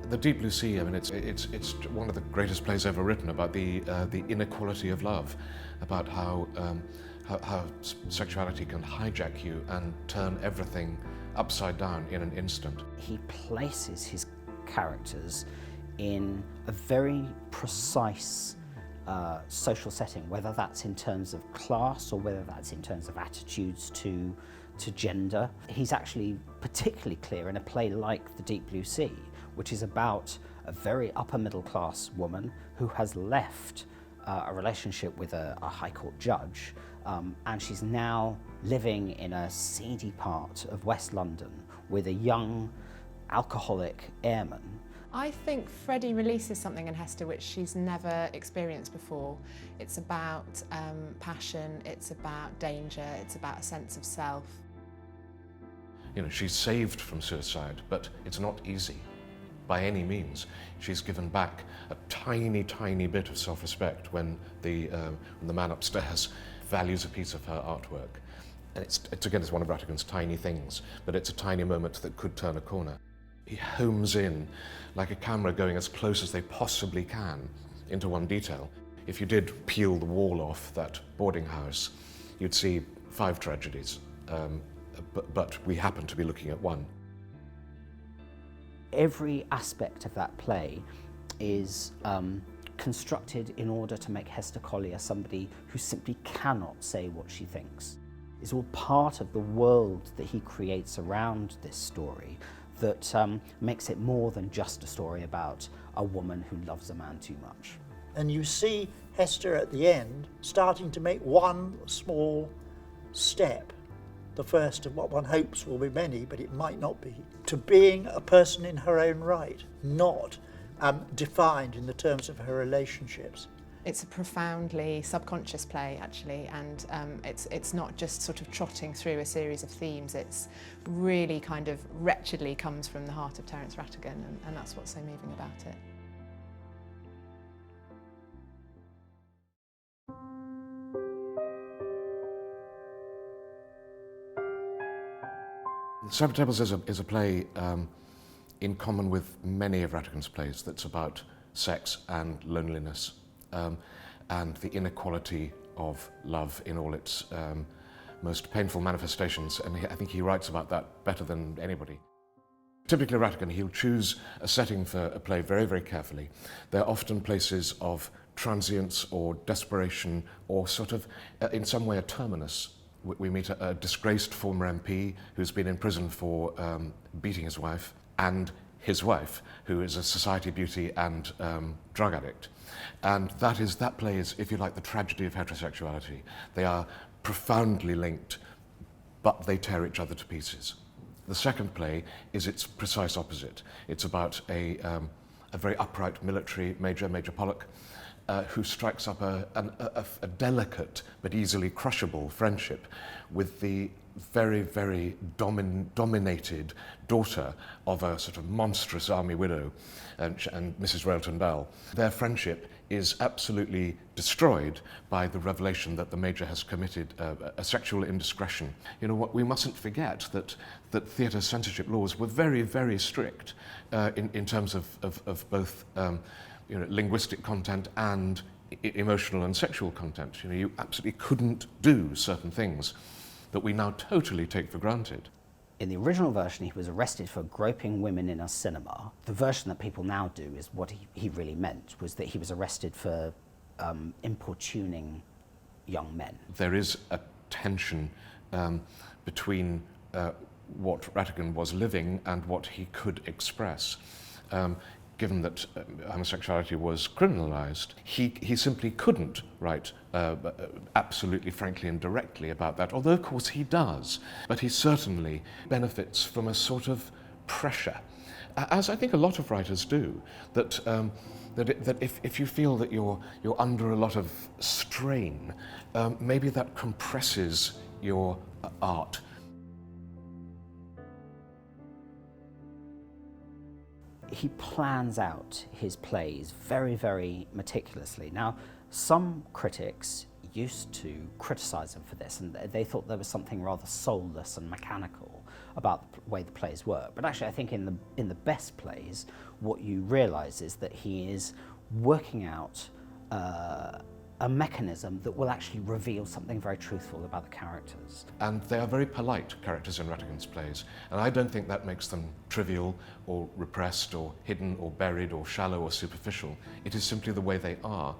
The Deep Blue Sea, I mean, it's one of the greatest plays ever written about the inequality of love, about how sexuality can hijack you and turn everything upside down in an instant. He places his characters in a very precise social setting, whether that's in terms of class or whether that's in terms of attitudes to gender. He's actually particularly clear in a play like The Deep Blue Sea, which is about a very upper middle class woman who has left a relationship with a High Court judge, and she's now living in a seedy part of West London with a young alcoholic airman. I think Freddie releases something in Hester which she's never experienced before. It's about passion, it's about danger, it's about a sense of self. You know, she's saved from suicide, but it's not easy by any means. She's given back a tiny, tiny bit of self-respect when the man upstairs values a piece of her artwork. And it's one of Rattigan's tiny things, but it's a tiny moment that could turn a corner. He homes in like a camera going as close as they possibly can into one detail. If you did peel the wall off that boarding house, you'd see 5 tragedies, but we happen to be looking at one. Every aspect of that play is constructed in order to make Hester Collier somebody who simply cannot say what she thinks. It's all part of the world that he creates around this story that makes it more than just a story about a woman who loves a man too much. And you see Hester at the end starting to make one small step, the first of what one hopes will be many, but it might not be, to being a person in her own right, not defined in the terms of her relationships. It's a profoundly subconscious play, actually, and it's not just sort of trotting through a series of themes. It's really kind of wretchedly comes from the heart of Terence Rattigan, and that's what's so moving about it. Separate Tables is a play in common with many of Rattigan's plays that's about sex and loneliness. And the inequality of love in all its most painful manifestations, and I think he writes about that better than anybody. Typically Rattigan, he'll choose a setting for a play very, very carefully. They're often places of transience or desperation or sort of, in some way, a terminus. We meet a disgraced former MP who's been in prison for beating his wife, and his wife, who is a society beauty and drug addict. And that play is, if you like, the tragedy of heterosexuality. They are profoundly linked, but they tear each other to pieces. The second play is its precise opposite. It's about a very upright military major, Major Pollock, who strikes up a delicate but easily crushable friendship with the very, very dominated daughter of a sort of monstrous army widow, and Mrs. Railton Bell. Their friendship is absolutely destroyed by the revelation that the Major has committed a sexual indiscretion. You know, we mustn't forget that theatre censorship laws were very, very strict in terms of both linguistic content and emotional and sexual content. You know, you absolutely couldn't do certain things that we now totally take for granted. In the original version, he was arrested for groping women in a cinema. The version that people now do is what he really meant, was that he was arrested for importuning young men. There is a tension between what Rattigan was living and what he could express. Given that homosexuality was criminalised, he simply couldn't write absolutely, frankly and directly about that, although of course he does. But he certainly benefits from a sort of pressure, as I think a lot of writers do, that if you feel that you're under a lot of strain, maybe that compresses your art. He plans out his plays very, very meticulously. Now, some critics used to criticise him for this, and they thought there was something rather soulless and mechanical about the way the plays work. But actually, I think in the best plays, what you realise is that he is working out a mechanism that will actually reveal something very truthful about the characters. And they are very polite characters in Rattigan's plays, and I don't think that makes them trivial or repressed or hidden or buried or shallow or superficial. It is simply the way they are,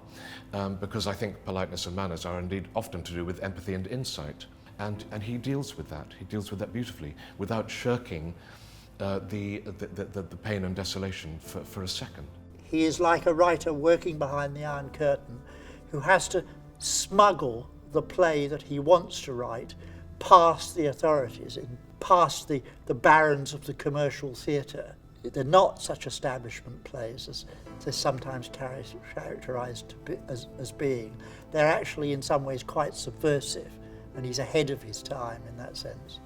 because I think politeness and manners are indeed often to do with empathy and insight, and he deals with that. He deals with that beautifully, without shirking the pain and desolation for a second. He is like a writer working behind the Iron Curtain who has to smuggle the play that he wants to write past the authorities, past the barons of the commercial theatre. They're not such establishment plays as they're sometimes characterised as being. They're actually in some ways quite subversive, and he's ahead of his time in that sense.